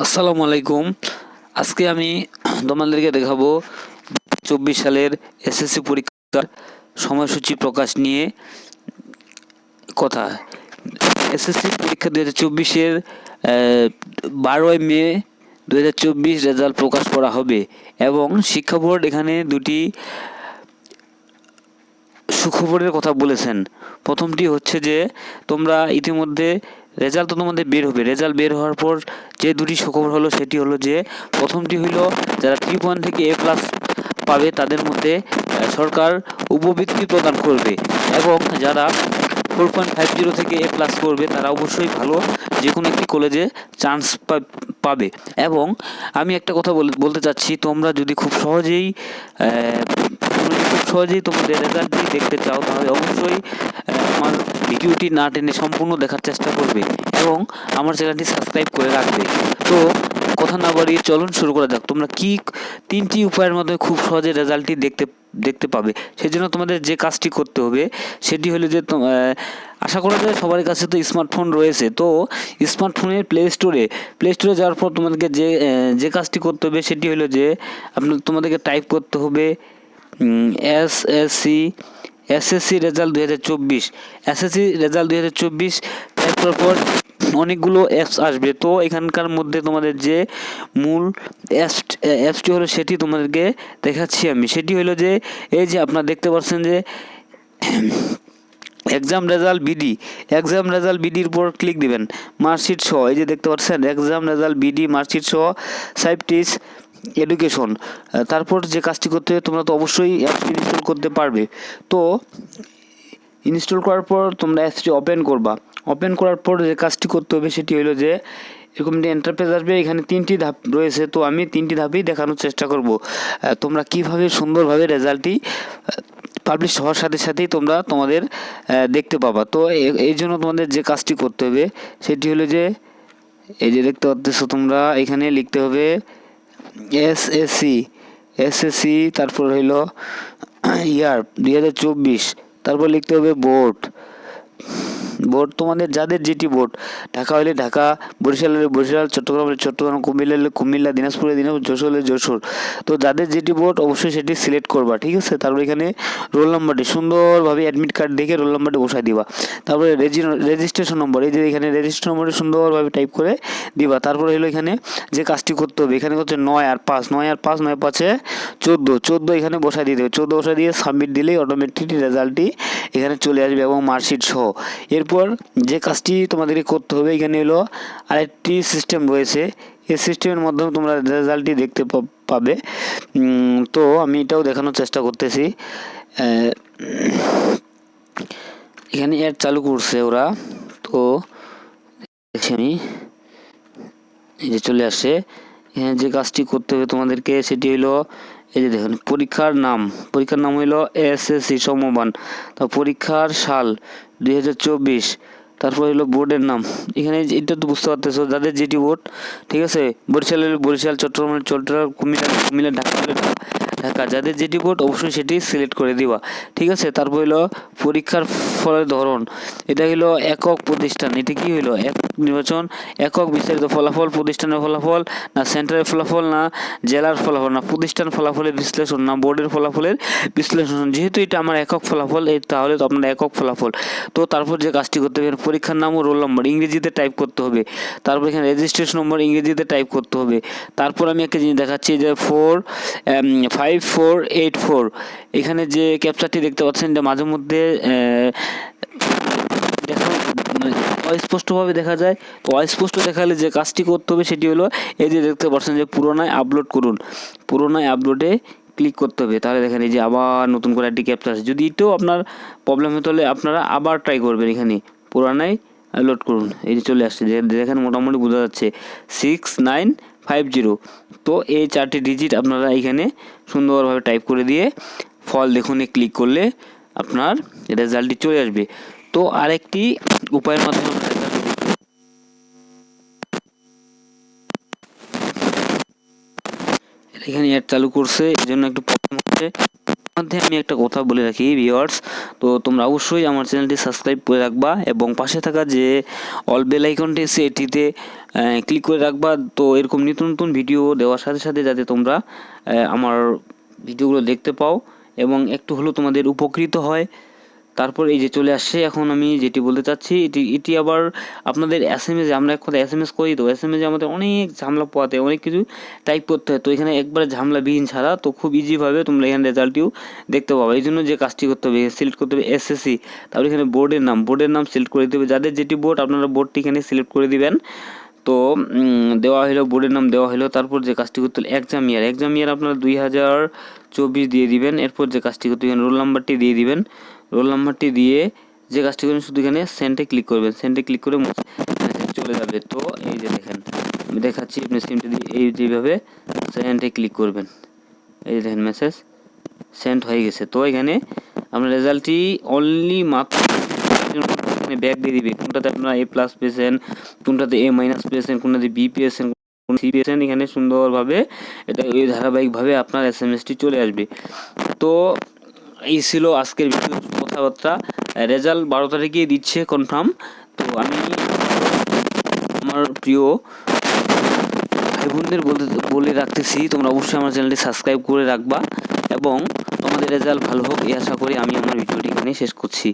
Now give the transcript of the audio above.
আসসালামু আলাইকুম। আজকে আমি তোমাদেরকে দেখাবো 24 সালের এসএসসি পরীক্ষার সময়সূচি প্রকাশ নিয়ে কথা। এসএসসি পরীক্ষা 2024-এর 12ই মে 2024 রেজাল্ট প্রকাশ করা হবে এবং শিক্ষা বোর্ড এখানে দুটি সুখবরের কথা বলেছেন। প্রথমটি হচ্ছে যে তোমরা ইতিমধ্যে রেজাল্ট তো তোমাদের বের হবে। রেজাল্ট বের হওয়ার পর যে দুটি সুখবর হলো সেটি হলো যে প্রথমটি হলো যারা 3 থেকে A+ পাবে তাদের মধ্যে সরকার উপবৃত্তি প্রদান করবে এবং যারা 4.50 থেকে A+ করবে তারা অবশ্যই ভালো যে কোনো একটি কলেজে চান্স পাবে। এবং আমি একটা কথা বলতে চাচ্ছি, তোমরা যদি খুব সহজেই তোমাদের রেজাল্টটি দেখতে চাও তাহলে অবশ্যই আমার ভিডিওটি না টেনে সম্পূর্ণ দেখার চেষ্টা করবে এবং আমার চ্যানেলটি সাবস্ক্রাইব করে রাখবে। তো কথা না বাড়িয়ে চলুন শুরু করা যাক। তোমরা কি 3টি উপায়ের মাধ্যমে খুব সহজে রেজাল্টটি দেখতে পাবে। সেজন্য তোমাদের যে কাজটি করতে হবে সেটি হলো যে আশা করা যায় সবার কাছে তো স্মার্টফোন রয়েছে। তো স্মার্টফোনের প্লে স্টোরে যাওয়ার পর তোমাদেরকে যে কাজটি করতে হবে সেটি হলো যে তোমাদেরকে টাইপ করতে হবে SSC result 2024। SSC result 2024 type করার পর অনেকগুলো অ্যাপস আসবে। তো এখানকার মধ্যে তোমাদের যে মূল অ্যাপসটি হলো সেটি তোমাদেরকে দেখাচ্ছি আমি। সেটি হলো যে এই যে আপনারা দেখতে পাচ্ছেন যে এক্সাম রেজাল্ট বিডির উপর ক্লিক দিবেন। মার্কশিট সহ এই যে দেখতে পাচ্ছেন এক্সাম রেজাল্ট বিডি মার্কশিট সহ সাইপ্রিস এডুকেশন। তারপর যে কাজটি করতে হবে, তোমরা তো অবশ্যই অ্যাপসটি ইনস্টল করতে পারবে। তো ইনস্টল করার পর তোমরা অ্যাপসটি ওপেন করার পর যে কাজটি করতে হবে সেটি হলো যে এরকম একটি ইন্টারফেস আসবে। এখানে 3টি ধাপ রয়েছে, তো আমি 3টি ধাপেই দেখানোর চেষ্টা করব তোমরা কিভাবে সুন্দরভাবে রেজাল্টটি পাবলিশ হওয়ার সাথে সাথেই তোমরা তোমাদের দেখতে পাবা। তো এই জন্য তোমাদের যে কাজটি করতে হবে সেটি হলো যে এই যে দেখতে পাচ্ছ তোমরা এখানে লিখতে হবে এসএসসি, তারপর হইলো ইয়ার 2024, তারপর লিখতে হবে বোর্ড তোমাদের যাদের যেটি বোর্ড, ঢাকা হলে ঢাকা, বরিশাল হলে বরিশাল, চট্টগ্রাম হলে চট্টগ্রাম, কুমিল্লা হলে কুমিল্লা, দিনাজপুর হলে দিনাজপুর, যশোর হলে যশোর। তো যাদের যেটি বোর্ড অবশ্যই সেটি সিলেক্ট করবা, ঠিক আছে। তারপর এখানে রোল নাম্বারটি সুন্দরভাবে অ্যাডমিট কার্ড দেখে রোল নাম্বারটি বসাই দিবা। তারপরে রেজিস্ট্রেশন নম্বর, এই যে এখানে রেজিস্ট্রেশন নম্বরটি সুন্দরভাবে টাইপ করে দিবা। তারপরে হলো এখানে যে কাজটি করতে হবে, এখানে হচ্ছে 9 আর 5, 9 14 এখানে বসাই দিতে হবে। 14 বসাই দিয়ে সাবমিট দিলেই অটোমেটিক রেজাল্টটি এখানে চলে আসবে এবং মার্কশিট সহ। এরপর যে কাজটি তোমাদেরকে করতে হবে, এখানে হলো আরেকটি সিস্টেম রয়েছে। এই সিস্টেমের মাধ্যমে তোমরা রেজাল্টটি দেখতে পাবে। তো আমি এটাও দেখানোর চেষ্টা করতেছি। এখানে অ্যাড চালু করছে ওরা, তো আমি এই যে চলে আসে। এখানে যে কাজটি করতে হবে তোমাদেরকে সেটি হলো এই যে দেখুন পরীক্ষার নাম হলো এসএসসি সমমান। তা পরীক্ষার সাল 2024, তারপর হলো বোর্ডের নাম। এখানে এটা তো বুঝতে পারতেছো যাদের যেটি বোর্ড, ঠিক আছে। বরিশাল হলে বরিশাল, চট্টগ্রাম হলে চট্টগ্রাম, কুমিল্লা, ঢাকা হলে ঢাকা। যাদের যেটি বোর্ড অবশ্যই সেটি সিলেক্ট করে দিবা, ঠিক আছে। তারপর হলো পরীক্ষার ফলের ধরন, এটা হলো একক প্রতিষ্ঠান। এটা কি হলো নির্বাচন একক বিস্তারিত ফলাফল, প্রতিষ্ঠানের ফলাফল না সেন্টারের ফলাফল না জেলার ফলাফল না প্রতিষ্ঠান ফলাফলের বিশ্লেষণ না বোর্ডের ফলাফলের বিশ্লেষণ। যেহেতু এটা আমার একক ফলাফল, তাহলে তো আপনার একক ফলাফল। তো তারপর যে কাজটি করতে হবে, পরীক্ষার নাম ও রোল নম্বর ইংরেজিতে টাইপ করতে হবে। তারপর এখানে রেজিস্ট্রেশন নম্বর ইংরেজিতে টাইপ করতে হবে। তারপর আমি একটা জিনিস দেখাচ্ছি যে 5484, এখানে যে ক্যাপচারটি দেখতে পাচ্ছেন এটা মাঝে মধ্যে অস্পষ্টভাবে দেখা যায়। তো অস্পষ্ট দেখালে যে কাজটি করতে হবে সেটি হলো এই যে দেখতে পাচ্ছেন যে পুরোনায় আপলোড করুন, পুরোনায় আপলোডে ক্লিক করতে হবে। তাহলে দেখেন এই যে আবার নতুন করে একটি ক্যাপচার আছে। যদি এটাও আপনার প্রবলেম হতে হলে আপনারা আবার ট্রাই করবেন। এখানে পুরোনায় আপলোড করুন, এই যে চলে আসছে, দেখেন মোটামুটি বোঝা যাচ্ছে 6950। তো এই 4টি ডিজিট আপনারা এখানে সুন্দরভাবে টাইপ করে দিয়ে ফল দেখুন ক্লিক করলে আপনার রেজাল্টটি চলে আসবে। তো আরেকটি উপায়ের মাধ্যমে এখানে অ্যাড চালু করছে, এই জন্য একটু প্রবলেম হচ্ছে। মধ্যে আমি একটা কথা বলে রাখি ভিউয়ার্স, তো তোমরা অবশ্যই আমার চ্যানেলটি সাবস্ক্রাইব করে রাখবা এবং পাশে থাকা যে অল বেল আইকনটি আছে এটিতে ক্লিক করে রাখবা। তো এরকম নতুন নতুন ভিডিও দেওয়ার সাথে সাথে যাতে তোমরা আমার ভিডিওগুলো দেখতে পাও এবং একটু হলেও তোমাদের উপকৃত হয়। তারপর এই যে চলে আসছে, এখন আমি যেটি বলতে চাচ্ছি এটি আবার আপনাদের SMS, আমরা এক কথা SMS করি, তো SMS আমাদের অনেক ঝামেলা পোয়াতে অনেক কিছু টাইপ করতে হয়, তো এখানে একবারে ঝামেলাবিহীন ছাড়া তো খুব ইজিভাবে তোমরা এখানে রেজাল্টটিও দেখতে পাবে। এই জন্য যে কাজটি করতে হবে, সিলেক্ট করতে হবে SSC, তারপরে এখানে বোর্ডের নাম সিলেক্ট করে দিতে হবে। যাদের যেটি বোর্ড আপনারা বোর্ডটি এখানে সিলেক্ট করে দিবেন। তো দেওয়া হলো, বোর্ডের নাম দেওয়া হলো। তারপর যে কাজটি করতে হলো এক্সাম ইয়ার আপনারা 2024 দিয়ে দিবেন। এরপর যে কাজটি করতে এখানে রোল নাম্বারটি দিয়ে দিবেন। রোল নাম্বারটি দিয়ে যে কাজটি করবেন শুধু এখানে সেন্ডে ক্লিক করবেন। সেন্ডে ক্লিক করে মেসেজ চলে যাবে। তো এই যে দেখেন আমি দেখাচ্ছি, আপনি সিমটা দিয়ে এই যেভাবে সেন্ডে ক্লিক করবেন, এই যে দেখেন মেসেজ সেন্ড হয়ে গেছে। তো এখানে আপনার রেজাল্টটি অনলি মাত্র এখানে ব্যাক দিয়ে দিবে, কোনটাতে আপনারা A+ পেয়েছেন, কোনটাতে A- পেয়েছেন, কোনটাতে B পেয়েছেন, কোন C পেয়েছেন। এখানে সুন্দরভাবে এটা এই ধারাবাহিকভাবে আপনার SMS-টি চলে আসবে। তো এই ছিল আজকের ভিডিও কথাবার্তা। রেজাল্ট 12 তারিখেই দিচ্ছে কনফার্ম। তো আমি আমার প্রিয় ভাই বোনদের বলে রাখতেছি, তোমরা অবশ্যই আমার চ্যানেলটি সাবস্ক্রাইব করে রাখবা এবং তোমাদের রেজাল্ট ভালো হোক এই আশা করি আমি আমার ভিডিওটি এখানে শেষ করছি।